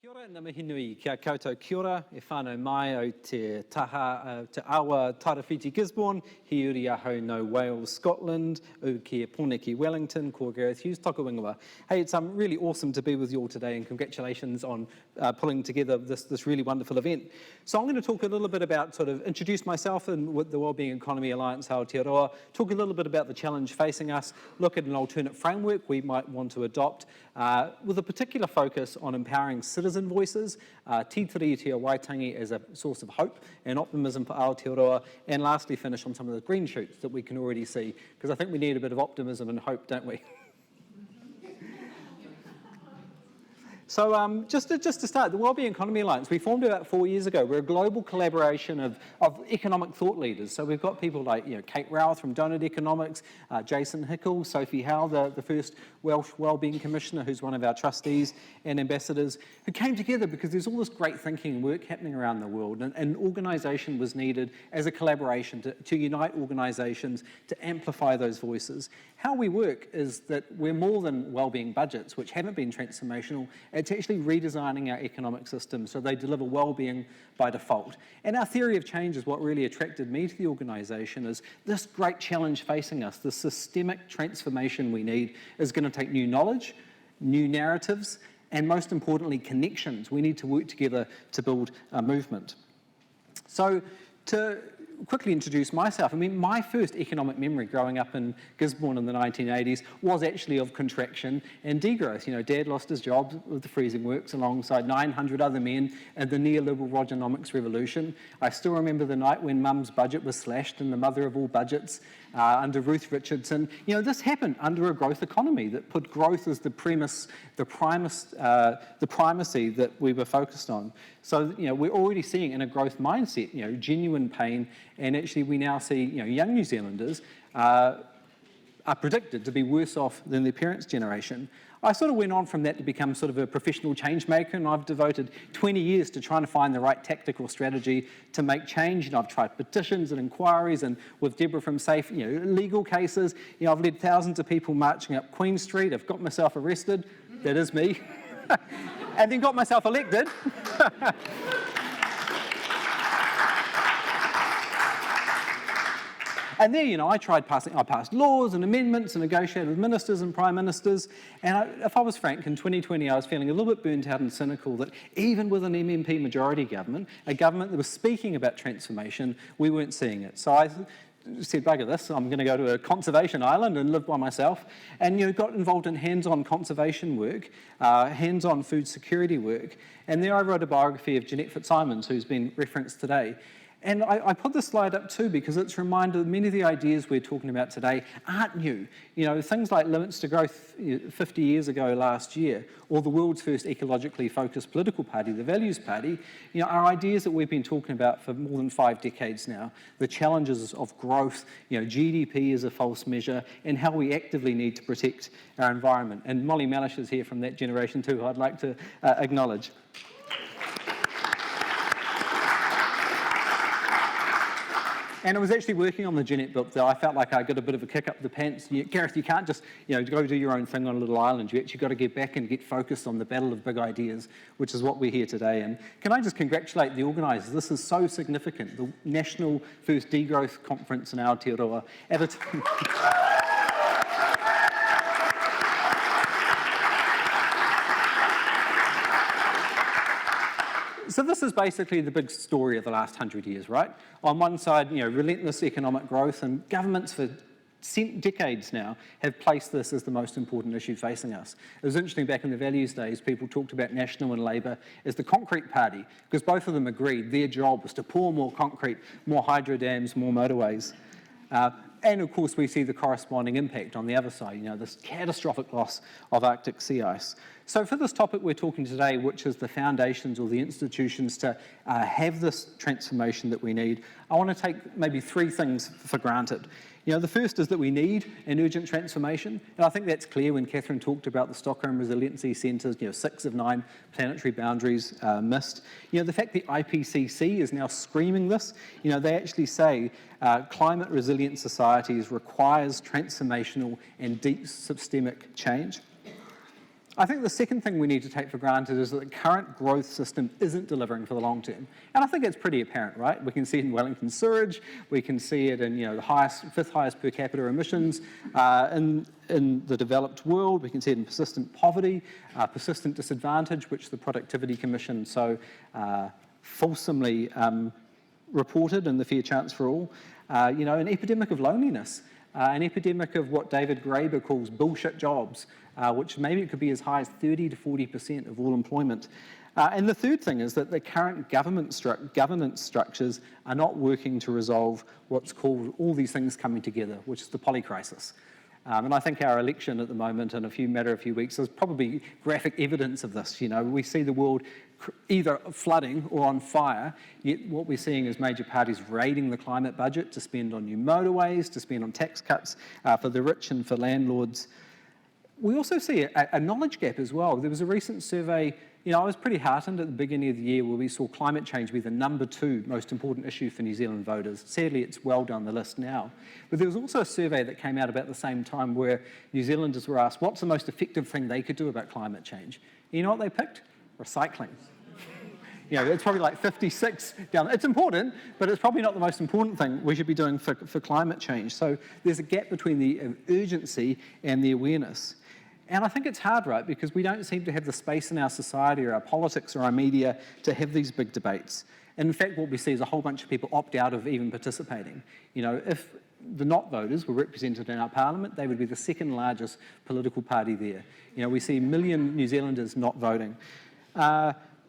Kia ora, ngā mihi nui, kia koutou kia ora, e whānau mai o te taha, te awa Tairāwhiti Gisborne, hi uri ahau no Wales, Scotland, u kia Pōneke Wellington, ko Gareth Hughes, toko ingoa. Hey, it's really awesome to be with you all today, and congratulations on pulling together this really wonderful event. So I'm going to talk a little bit about, introduce myself and with the Wellbeing Economy Alliance Aotearoa, talk a little bit about the challenge facing us, look at an alternate framework we might want to adopt, with a particular focus on empowering citizens voices, tītiri te Waitangi as a source of hope and optimism for Aotearoa, and lastly finish on some of the green shoots that we can already see, because I think we need a bit of optimism and hope, don't we? So just to start, the Wellbeing Economy Alliance, we formed about 4 years ago. We're a global collaboration of economic thought leaders. So we've got people like Kate Rowth from Donut Economics, Jason Hickel, Sophie Howe, the first Welsh Wellbeing Commissioner, who's one of our trustees and ambassadors, who came together because there's all this great thinking and work happening around the world, and organisation was needed as a collaboration to unite organisations to amplify those voices. How we work is that we're more than wellbeing budgets, which haven't been transformational. It's actually redesigning our economic system so they deliver well-being by default. And our theory of change is what really attracted me to the organisation, is this great challenge facing us, the systemic transformation we need is going to take new knowledge, new narratives, and most importantly, connections. We need to work together to build a movement. So to quickly introduce myself, I mean, my first economic memory growing up in Gisborne in the 1980s was actually of contraction and degrowth. Dad lost his job with the freezing works alongside 900 other men in the neoliberal Rogernomics revolution. I still remember the night when Mum's budget was slashed and the mother of all budgets under Ruth Richardson. This happened under a growth economy that put growth as the premise, the primacy that we were focused on. So, we're already seeing in a growth mindset, genuine pain, and actually we now see, young New Zealanders are predicted to be worse off than their parents' generation. I sort of went on from that to become sort of a professional change maker, and I've devoted 20 years to trying to find the right tactical strategy to make change. And I've tried petitions and inquiries, and with Deborah from SAFE, legal cases. I've led thousands of people marching up Queen Street. I've got myself arrested. That is me. And then got myself elected. And there, I passed laws and amendments and negotiated with ministers and prime ministers. And if I was frank, in 2020, I was feeling a little bit burnt out and cynical that even with an MMP majority government, a government that was speaking about transformation, we weren't seeing it. So I said, bugger this, I'm going to go to a conservation island and live by myself. And got involved in hands-on conservation work, hands-on food security work. And there I wrote a biography of Jeanette Fitzsimons, who's been referenced today. And I put this slide up too because it's a reminder that many of the ideas we're talking about today aren't new. Things like limits to growth 50 years ago last year, or the world's first ecologically focused political party, the Values Party, are ideas that we've been talking about for more than 5 decades now. The challenges of growth, GDP is a false measure, and how we actively need to protect our environment. And Molly Mellish is here from that generation too, who I'd like to acknowledge. And I was actually working on the Jeanette book that I felt like I got a bit of a kick up the pants. Gareth, you can't just go do your own thing on a little island. You actually got to get back and get focused on the battle of big ideas, which is what we're here today. And can I just congratulate the organisers? This is so significant. The National First Degrowth Conference in Aotearoa. So this is basically the big story of the last 100 years, right? On one side, relentless economic growth, and governments for decades now have placed this as the most important issue facing us. It was interesting, back in the values days, people talked about National and Labour as the concrete party, because both of them agreed their job was to pour more concrete, more hydro dams, more motorways. And of course, we see the corresponding impact on the other side, this catastrophic loss of Arctic sea ice. So for this topic we're talking today, which is the foundations or the institutions to have this transformation that we need, I want to take maybe 3 things for granted. The first is that we need an urgent transformation, and I think that's clear when Catherine talked about the Stockholm Resiliency Centres, 6 of 9 planetary boundaries missed. The fact the IPCC is now screaming this, they actually say climate resilient societies requires transformational and deep systemic change. I think the second thing we need to take for granted is that the current growth system isn't delivering for the long term. And I think it's pretty apparent, right? We can see it in Wellington sewage, we can see it in the fifth highest per capita emissions in the developed world, we can see it in persistent poverty, persistent disadvantage, which the Productivity Commission so fulsomely reported in the Fair Chance for All, an epidemic of loneliness, an epidemic of what David Graeber calls bullshit jobs, which maybe it could be as high as 30 to 40% of all employment. And the third thing is that the current governance structures are not working to resolve what's called all these things coming together, which is the polycrisis. And I think our election at the moment, in a few weeks, is probably graphic evidence of this. We see the world either flooding or on fire, yet what we're seeing is major parties raiding the climate budget to spend on new motorways, to spend on tax cuts for the rich and for landlords. We also see a knowledge gap as well. There was a recent survey, I was pretty heartened at the beginning of the year where we saw climate change be the number 2 most important issue for New Zealand voters. Sadly, it's well down the list now. But there was also a survey that came out about the same time where New Zealanders were asked what's the most effective thing they could do about climate change. You know what they picked? Recycling. It's probably like 56 down. It's important, but it's probably not the most important thing we should be doing for climate change. So there's a gap between the urgency and the awareness. And I think it's hard, right, because we don't seem to have the space in our society or our politics or our media to have these big debates. And in fact, what we see is a whole bunch of people opt out of even participating. If the not voters were represented in our parliament, they would be the second largest political party there. We see 1 million New Zealanders not voting.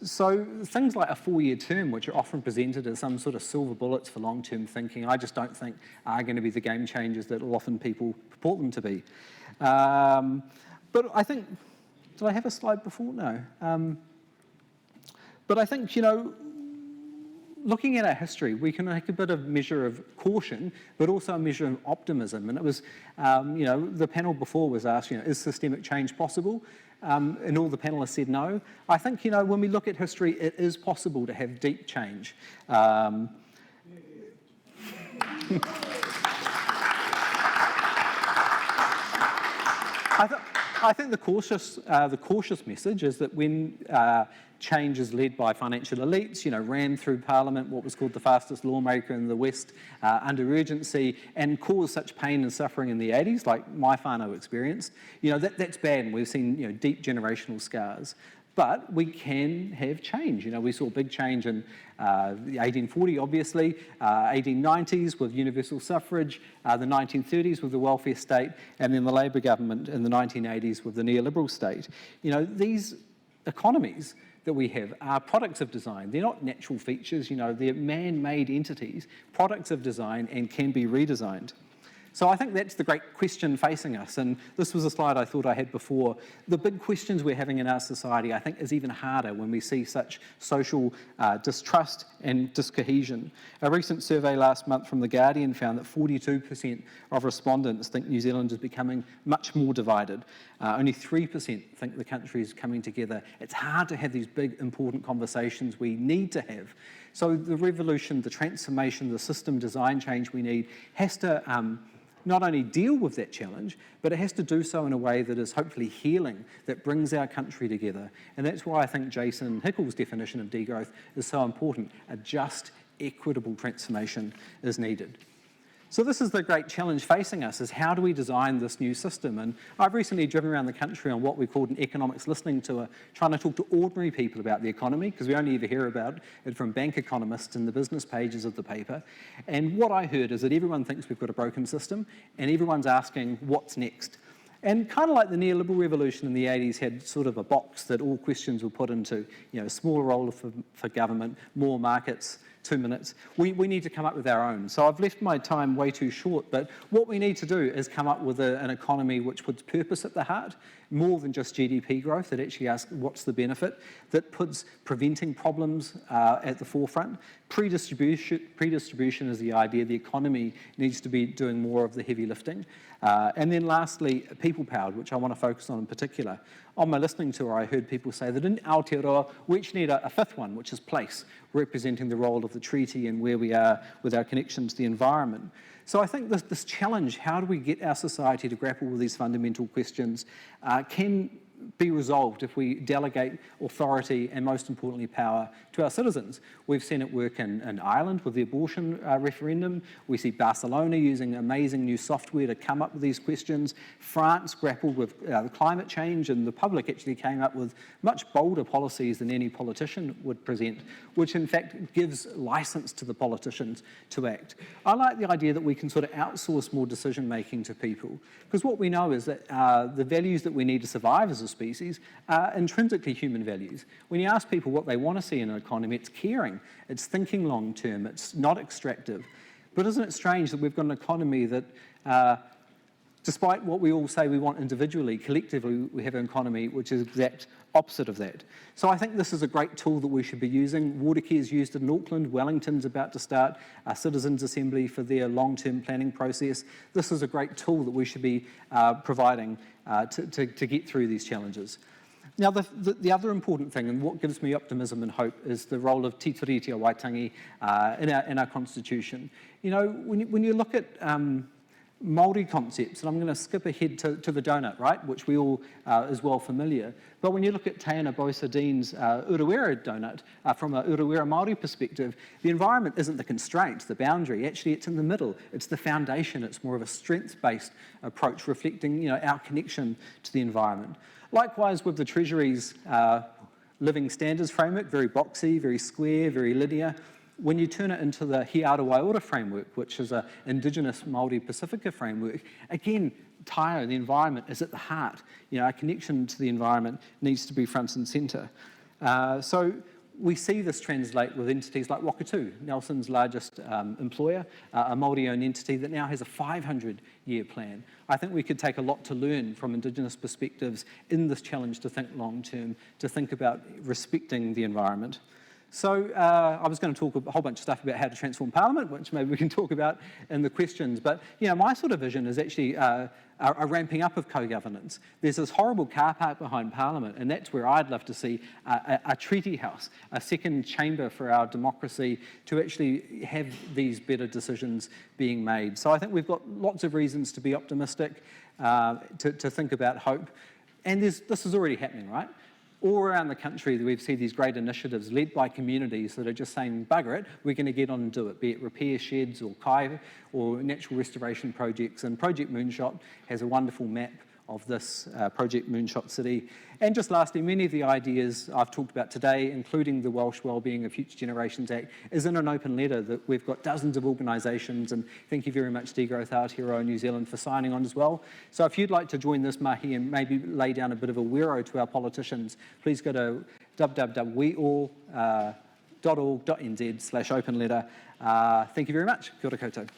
So things like a 4-year term, which are often presented as some sort of silver bullets for long-term thinking, I just don't think are going to be the game changers that often people purport them to be. But I think, did I have a slide before? No. But I think, looking at our history, we can make a bit of measure of caution, but also a measure of optimism. And it was, the panel before was asked, is systemic change possible? And all the panelists said no. I think, when we look at history, it is possible to have deep change. I think the cautious message is that when change is led by financial elites, ran through Parliament, what was called the fastest lawmaker in the West, under urgency, and caused such pain and suffering in the 80s, like my whānau experienced, that's bad, and we've seen deep generational scars. But we can have change. We saw big change in the 1840, obviously, 1890s with universal suffrage, the 1930s with the welfare state, and then the Labour government in the 1980s with the neoliberal state. These economies that we have are products of design. They're not natural features. They're man-made entities, products of design, and can be redesigned. So I think that's the great question facing us, and this was a slide I thought I had before. The big questions we're having in our society, I think, is even harder when we see such social distrust and discohesion. A recent survey last month from The Guardian found that 42% of respondents think New Zealand is becoming much more divided. Only 3% think the country is coming together. It's hard to have these big, important conversations we need to have. So the revolution, the transformation, the system design change we need has to not only deal with that challenge, but it has to do so in a way that is hopefully healing, that brings our country together. And that's why I think Jason Hickel's definition of degrowth is so important. A just, equitable transformation is needed. So this is the great challenge facing us, is how do we design this new system? And I've recently driven around the country on what we called an economics listening tour, trying to talk to ordinary people about the economy, because we only ever hear about it from bank economists in the business pages of the paper. And what I heard is that everyone thinks we've got a broken system, and everyone's asking, what's next? And kind of like the neoliberal revolution in the 80s had sort of a box that all questions were put into, smaller role for government, more markets, 2 minutes. We need to come up with our own. So I've left my time way too short, but what we need to do is come up with an economy which puts purpose at the heart, more than just GDP growth, that actually asks what's the benefit, that puts preventing problems at the forefront. Predistribution is the idea. The economy needs to be doing more of the heavy lifting. And then lastly, people-powered, which I want to focus on in particular. On my listening tour, I heard people say that in Aotearoa, we actually need a fifth one, which is place, representing the role of the treaty and where we are with our connection to the environment. So I think this challenge, how do we get our society to grapple with these fundamental questions, can be resolved if we delegate authority and, most importantly, power to our citizens. We've seen it work in Ireland with the abortion referendum. We see Barcelona using amazing new software to come up with these questions. France grappled with climate change, and the public actually came up with much bolder policies than any politician would present, which in fact gives license to the politicians to act. I like the idea that we can sort of outsource more decision making to people, because what we know is that the values that we need to survive as a species are intrinsically human values. When you ask people what they want to see in an economy, it's caring, it's thinking long term, it's not extractive. But isn't it strange that we've got an economy that, despite what we all say we want individually, collectively we have an economy which is the exact opposite of that. So I think this is a great tool that we should be using. Watercare's used it in Auckland. Wellington's about to start a citizens' assembly for their long-term planning process. This is a great tool that we should be providing to get through these challenges. Now, the other important thing, and what gives me optimism and hope, is the role of Te Tiriti o Waitangi in our constitution. You know, when you look at Māori concepts, and I'm going to skip ahead to the donut, right, which we all is well familiar. But when you look at Teina Bosa Dean's Urewera donut, from a Urewera Māori perspective, the environment isn't the constraint, the boundary. Actually, it's in the middle. It's the foundation. It's more of a strengths-based approach, reflecting, you know, our connection to the environment. Likewise, with the Treasury's living standards framework, very boxy, very square, very linear. When you turn it into the Hiara Waiora framework, which is an Indigenous Māori Pacifica framework, again, taio, the environment, is at the heart. You know, our connection to the environment needs to be front and centre. So we see this translate with entities like Wakatu, Nelson's largest employer, a Māori-owned entity that now has a 500-year plan. I think we could take a lot to learn from Indigenous perspectives in this challenge to think long-term, to think about respecting the environment. So I was going to talk a whole bunch of stuff about how to transform Parliament, which maybe we can talk about in the questions. But, you know, my sort of vision is actually a ramping up of co-governance. There's this horrible car park behind Parliament, and that's where I'd love to see a treaty house, a second chamber for our democracy to actually have these better decisions being made. So I think we've got lots of reasons to be optimistic, to think about hope. And this is already happening, right? All around the country, we've seen these great initiatives led by communities that are just saying, bugger it, we're going to get on and do it, be it repair sheds or kai or natural restoration projects. And Project Moonshot has a wonderful map of this Project Moonshot City. And just lastly, many of the ideas I've talked about today, including the Welsh Wellbeing of Future Generations Act, is in an open letter that we've got dozens of organisations, and thank you very much to Gareth Aotearoa New Zealand for signing on as well. So if you'd like to join this mahi and maybe lay down a bit of a wero to our politicians, please go to www.weall.org.nz/open letter. Thank you very much. Kia ora koutou.